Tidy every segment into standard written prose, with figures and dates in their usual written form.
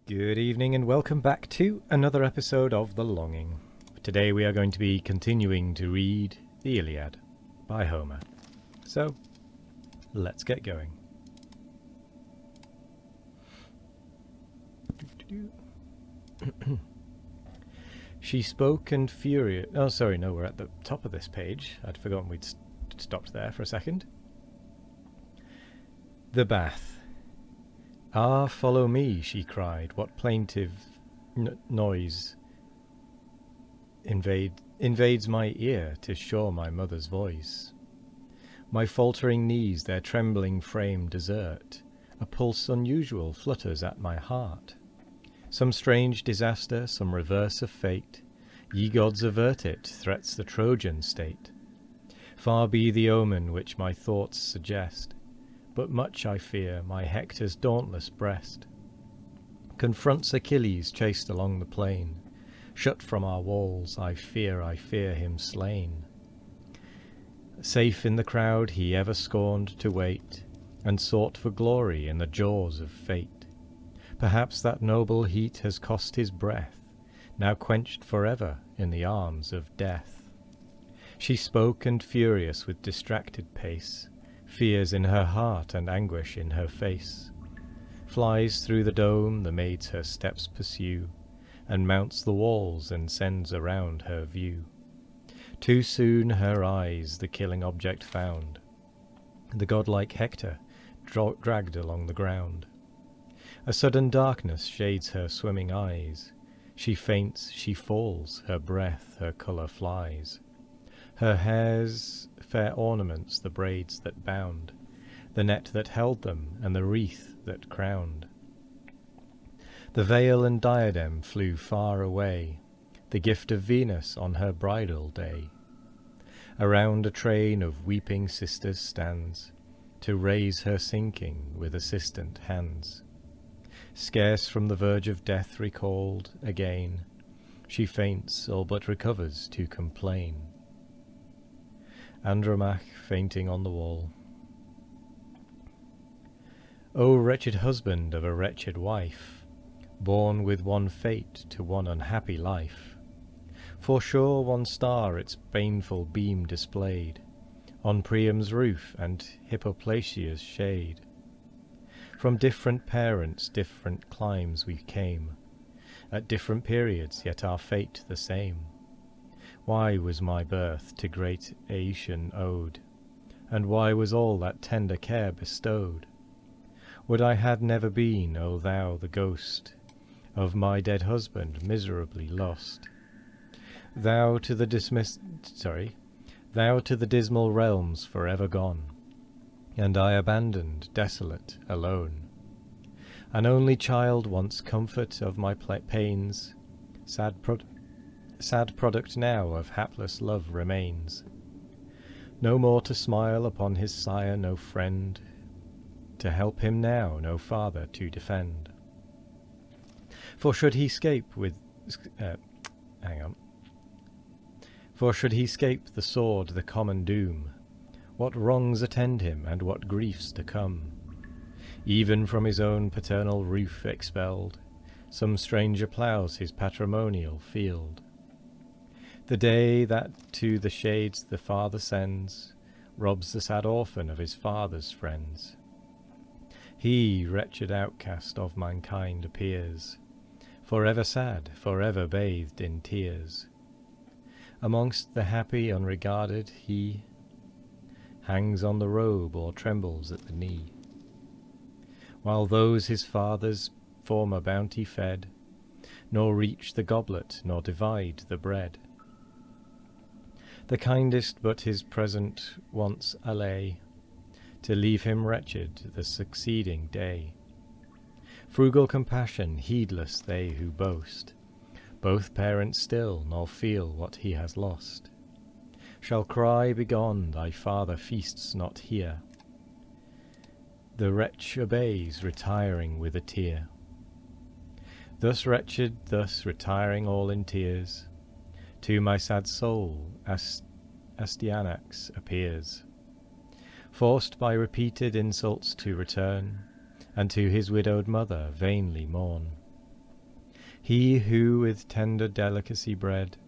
Good evening and welcome back to another episode of The Longing. Today we are going to be continuing to read the Iliad by Homer. So, let's get going. She spoke and furious... Oh, sorry, no, we're at the top of this page. I'd forgotten we'd stopped there for a second. The bath. "Ah, follow me," she cried. "What plaintive noise invades my ear? 'Tis sure my mother's voice. My faltering knees their trembling frame desert. A pulse unusual flutters at my heart. Some strange disaster, some reverse of fate. Ye gods avert it, threats the Trojan state. Far be the omen which my thoughts suggest. But much I fear my Hector's dauntless breast confronts Achilles chased along the plain. Shut from our walls, I fear him slain. Safe in the crowd he ever scorned to wait, and sought for glory in the jaws of fate. Perhaps that noble heat has cost his breath, now quenched forever in the arms of death." She spoke and furious with distracted pace, fears in her heart and anguish in her face. Flies through the dome, the maids her steps pursue, and mounts the walls and sends around her view. Too soon her eyes the killing object found, the godlike Hector dragged along the ground. A sudden darkness shades her swimming eyes. She faints, she falls, her breath, her colour flies. Her hair's fair ornaments, the braids that bound, the net that held them, and the wreath that crowned. The veil and diadem flew far away, the gift of Venus on her bridal day. Around a train of weeping sisters stands, to raise her sinking with assistant hands. Scarce from the verge of death recalled again, she faints, all but recovers to complain. Andromache fainting on the wall. O wretched husband of a wretched wife, born with one fate to one unhappy life! For sure one star its baneful beam displayed on Priam's roof and Hippoplacia's shade. From different parents, different climes we came, at different periods, yet our fate the same. Why was my birth to great Aetion owed, and why was all that tender care bestowed? Would I had never been, O thou the ghost of my dead husband, miserably lost! Thou to the dismal realms forever gone, and I abandoned, desolate, alone. An only child, once comfort of my pains, sad product now of hapless love remains. No more to smile upon his sire, no friend to help him now, no father to defend. For should he escape the sword, the common doom, what wrongs attend him, and what griefs to come? Even from his own paternal roof expelled, some stranger ploughs his patrimonial field. The day that to the shades the father sends robs the sad orphan of his father's friends. He, wretched outcast of mankind, appears, forever sad, forever bathed in tears. Amongst the happy unregarded he hangs on the robe or trembles at the knee, while those his father's former bounty fed nor reach the goblet nor divide the bread. The kindest but his present wants allay, to leave him wretched the succeeding day. Frugal compassion heedless they who boast, both parents still, nor feel what he has lost. Shall cry, begone, thy father feasts not here. The wretch obeys, retiring with a tear. Thus wretched, thus retiring all in tears, to my sad soul Astyanax appears, forced by repeated insults to return, and to his widowed mother vainly mourn. He who with tender delicacy bred,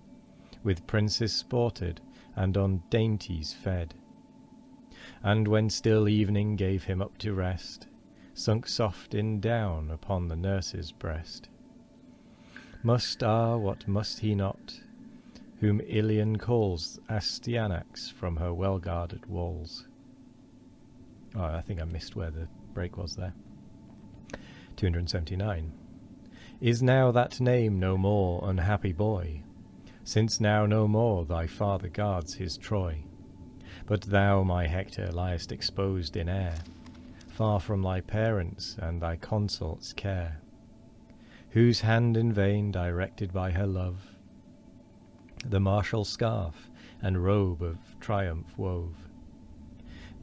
with princes sported, and on dainties fed, and when still evening gave him up to rest, sunk soft in down upon the nurse's breast. What must he not, whom Ilion calls Astyanax from her well-guarded walls. Oh, I think I missed where the break was there. 279. Is now that name no more, unhappy boy, since now no more thy father guards his Troy? But thou, my Hector, liest exposed in air, far from thy parents and thy consort's care, whose hand in vain directed by her love the martial scarf and robe of triumph wove.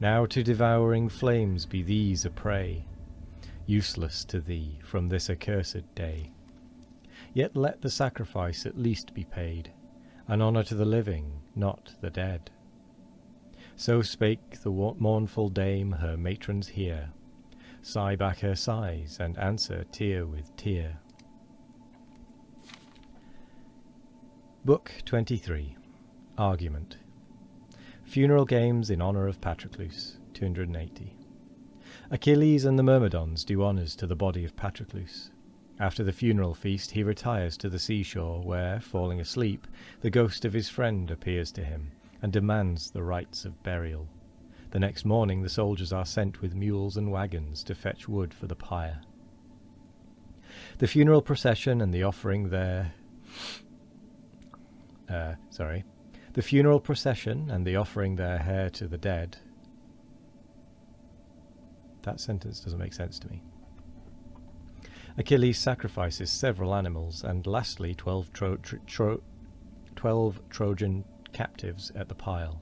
Now to devouring flames be these a prey, useless to thee from this accursed day. Yet let the sacrifice at least be paid, an honour to the living, not the dead. So spake the mournful dame, her matrons hear, sigh back her sighs, and answer tear with tear. Book 23. Argument. Funeral games in honour of Patroclus, 280. Achilles and the Myrmidons do honours to the body of Patroclus. After the funeral feast he retires to the seashore, where, falling asleep, the ghost of his friend appears to him, and demands the rites of burial. The next morning the soldiers are sent with mules and wagons to fetch wood for the pyre. The funeral procession and the offering their hair to the dead. That sentence doesn't make sense to me. Achilles sacrifices several animals, and lastly 12 Trojan captives at the pile,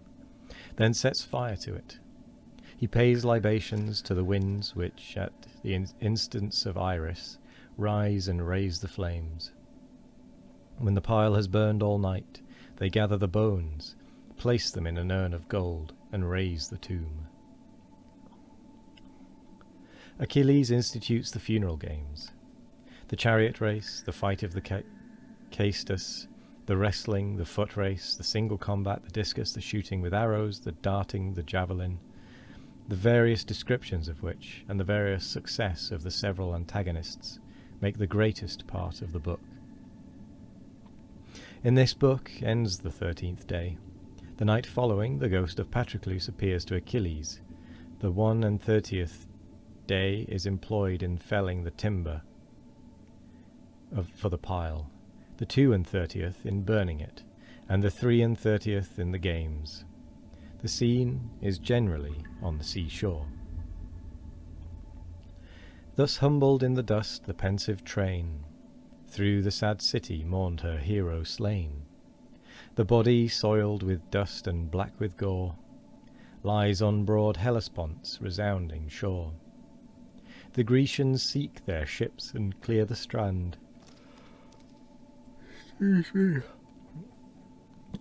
then sets fire to it. He pays libations to the winds, which, at the instance of Iris, rise and raise the flames. When the pile has burned all night, they gather the bones, place them in an urn of gold, and raise the tomb. Achilles institutes the funeral games. The chariot race, the fight of the caestus, the wrestling, the foot race, the single combat, the discus, the shooting with arrows, the darting, the javelin, the various descriptions of which, and the various success of the several antagonists, make the greatest part of the book. In this book ends the 13th day. The night following, the ghost of Patroclus appears to Achilles. The 31st day is employed in felling the timber for the pile, the 32nd in burning it, and the 33rd in the games. The scene is generally on the seashore. Thus humbled in the dust the pensive train through the sad city mourned her hero slain. The body, soiled with dust and black with gore, lies on broad Hellespont's resounding shore. The Grecians seek their ships and clear the strand.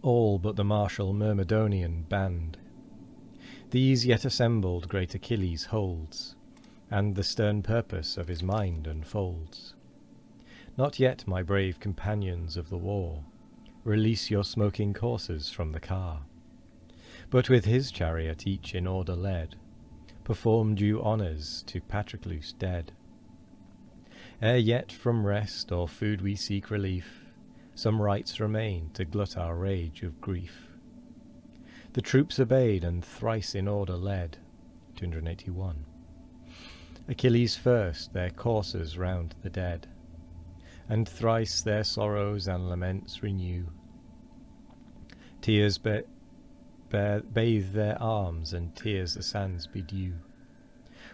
All but the martial Myrmidonian band. These yet assembled great Achilles holds, and the stern purpose of his mind unfolds. Not yet, my brave companions of the war, release your smoking coursers from the car, but with his chariot each in order led, perform due honours to Patroclus dead. Ere yet from rest or food we seek relief, some rites remain to glut our rage of grief. The troops obeyed and thrice in order led. 281. Achilles first their coursers round the dead, and thrice their sorrows and laments renew. Tears bathe their arms, and tears the sands bedew.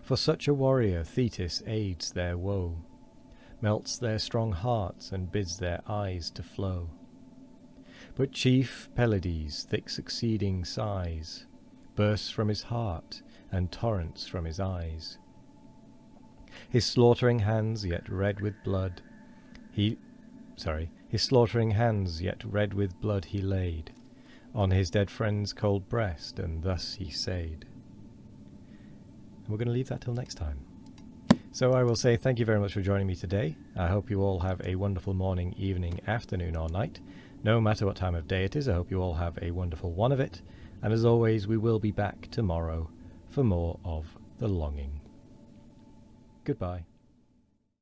For such a warrior Thetis aids their woe, melts their strong hearts, and bids their eyes to flow. But chief Pelides' thick succeeding sighs bursts from his heart, and torrents from his eyes. His slaughtering hands yet red with blood he laid on his dead friend's cold breast, and thus he said. And we're going to leave that till next time. So I will say thank you very much for joining me today. I hope you all have a wonderful morning, evening, afternoon or night. No matter what time of day it is, I hope you all have a wonderful one of it. And as always, we will be back tomorrow for more of The Longing. Goodbye.